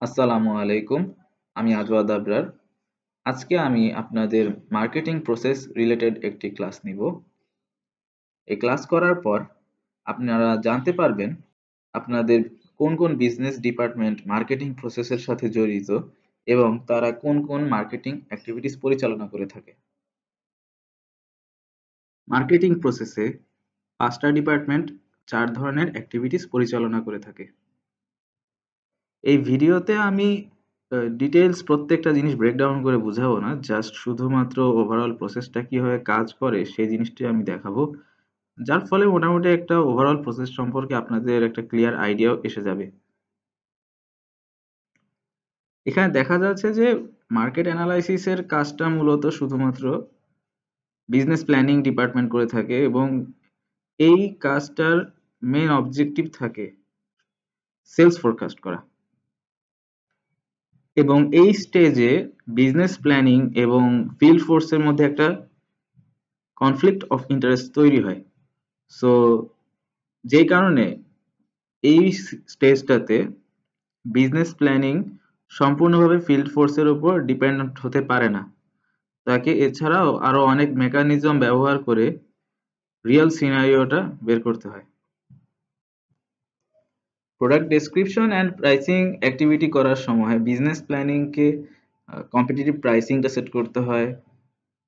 আসসালামু আলাইকুম। আমি আজওয়াদ আবরার। আজকে আমি আপনাদের মার্কেটিং প্রসেস রিলেটেড একটি ক্লাস নিব। এই ক্লাস করার পর আপনারা জানতে পারবেন আপনাদের কোন কোন বিজনেস ডিপার্টমেন্ট মার্কেটিং প্রসেসের সাথে জড়িত এবং তারা কোন কোন মার্কেটিং অ্যাক্টিভিটিস পরিচালনা করে থাকে। মার্কেটিং প্রসেসে ৫টা ডিপার্টমেন্ট ৪ ধরনের অ্যাক্টিভিটিস পরিচালনা করে থাকে। এই ভিডিওতে আমি ডিটেইলস প্রত্যেকটা জিনিস ব্রেকডাউন করে বুঝাবো না। জাস্ট শুধুমাত্র ওভারঅল প্রসেসটা কিভাবে কাজ করে সেই জিনিসটি আমি দেখাবো। যার ফলে মোটামুটি একটা ওভারঅল প্রসেস সম্পর্কে আপনাদের একটা ক্লিয়ার আইডিয়াও এসে যাবে। এখানে দেখা যাচ্ছে যে মার্কেট অ্যানালাইসিস এর কাজটা মূলত শুধুমাত্র বিজনেস প্ল্যানিং ডিপার্টমেন্ট করে থাকে এবং এই কাজটার মেইন অবজেক্টিভ থাকে সেলস ফোরকাস্ট করা। এবং এই স্টেজে বিজনেস প্ল্যানিং এবং ফিল্ড ফোর্সের মধ্যে একটা কনফ্লিক্ট অফ ইন্টারেস্ট তৈরি হয়। সো যেই কারণে এই স্টেজটাতে বিজনেস প্ল্যানিং সম্পূর্ণভাবে ফিল্ড ফোর্সের উপর ডিপেন্ডেন্ট হতে পারে না। তাকে এছাড়াও আরো অনেক মেকানিজম ব্যবহার করে রিয়েল সিনারিওটা বের করতে হয়। Product description and pricing activity করার সময় বিজনেস প্ল্যানিংকে কম্পিটিটিভ প্রাইসিংটা সেট করতে হয়,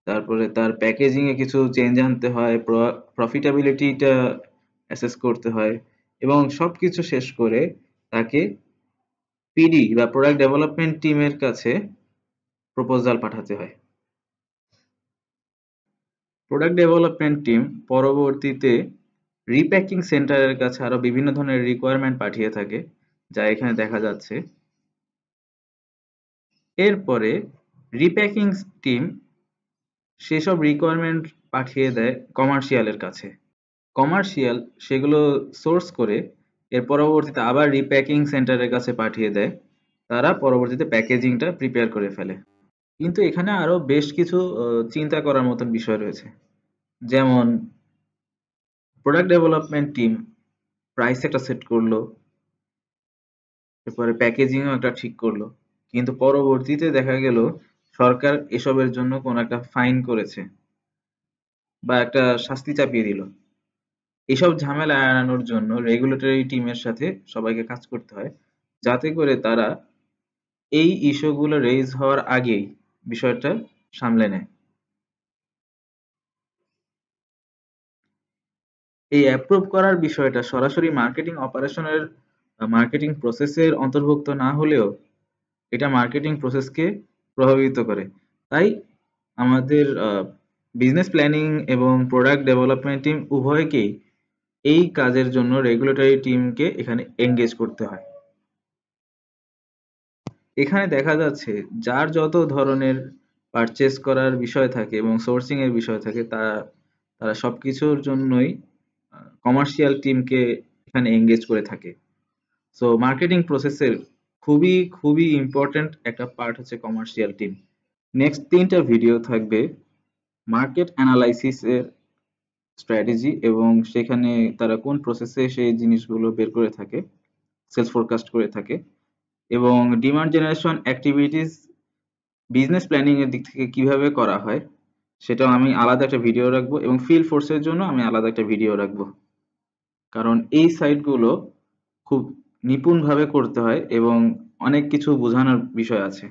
তারপরে তার প্যাকেজিং এ কিছু চেঞ্জ আনতে হয়, প্রফিটাবিলিটিটা অ্যাসেস করতে হয় এবং সবকিছু শেষ করে তাকে পিডি বা প্রোডাক্ট ডেভেলপমেন্ট টিমের কাছে প্রপোজাল পাঠাতে হয়। প্রোডাক্ট ডেভেলপমেন্ট টিম পরবর্তীতে রিপ্যাকিং সেন্টারের কাছে আরো বিভিন্ন ধরনের রিকোয়ারমেন্ট পাঠিয়ে থাকে, যা এখানে দেখা যাচ্ছে। এরপরে রিপ্যাকিং টিম সেসব রিকোয়ারমেন্ট পাঠিয়ে দেয় কমার্শিয়ালের কাছে। কমার্শিয়াল সেগুলো সোর্স করে এর পরবর্তীতে আবার রিপ্যাকিং সেন্টারের কাছে পাঠিয়ে দেয়। তারা পরবর্তীতে প্যাকেজিংটা প্রিপেয়ার করে ফেলে। কিন্তু এখানে আরো বেশ কিছু চিন্তা করার মতন বিষয় রয়েছে। যেমন প্রোডাক্ট ডেভেলপমেন্ট টিম প্রাইস একটা সেট করলো, এরপরে প্যাকেজিংও একটা ঠিক করলো, কিন্তু পরবর্তীতে দেখা গেল সরকার এসবের জন্য কোনো একটা ফাইন করেছে বা একটা শাস্তি চাপিয়ে দিল। এসব ঝামেলা এড়ানোর জন্য রেগুলেটরি টিমের সাথে সবাইকে কাজ করতে হয়, যাতে করে তারা এই ইস্যুগুলো রেইজ হওয়ার আগেই বিষয়টা সামলে নেয়। এই অ্যাপ্রুভ করার বিষয়টা সরাসরি মার্কেটিং অপারেশনের মার্কেটিং প্রসেসের অন্তর্ভুক্ত না হলেও এটা মার্কেটিং প্রসেসকে প্রভাবিত করে। তাই আমাদের বিজনেস প্ল্যানিং এবং প্রোডাক্ট ডেভেলপমেন্ট টিম উভয়কেই এই কাজের জন্য রেগুলেটরি টিমকে এখানে এঙ্গেজ করতে হয়। এখানে দেখা যাচ্ছে যার যত ধরনের পারচেজ করার বিষয় থাকে এবং সোর্সিং এর বিষয় থাকে তারা সবকিছুর জন্যই কমার্শিয়াল টিমকে এখানে এঙ্গেজ করে থাকে। সো মার্কেটিং প্রসেসের খুবই খুবই ইম্পর্ট্যান্ট একটা পার্ট হচ্ছে কমার্শিয়াল টিম। নেক্সট 3টা ভিডিও থাকবে মার্কেট অ্যানালাইসিস এর স্ট্র্যাটেজি এবং সেখানে তারা কোন প্রসেসে সেই জিনিসগুলো বের করে থাকে, সেলস ফোরকাস্ট করে থাকে, এবং demand generation activities business planning এর দিক থেকে কিভাবে করা হয় সেটাও আমি আলাদা একটা ভিডিও রাখবো এবং ফিল্ড ফোর্সের জন্য আমি আলাদা একটা ভিডিও রাখবো। কারণ এই সাইটগুলো খুব নিপুণভাবে করতে হয় এবং অনেক কিছু বোঝানোর বিষয় আছে।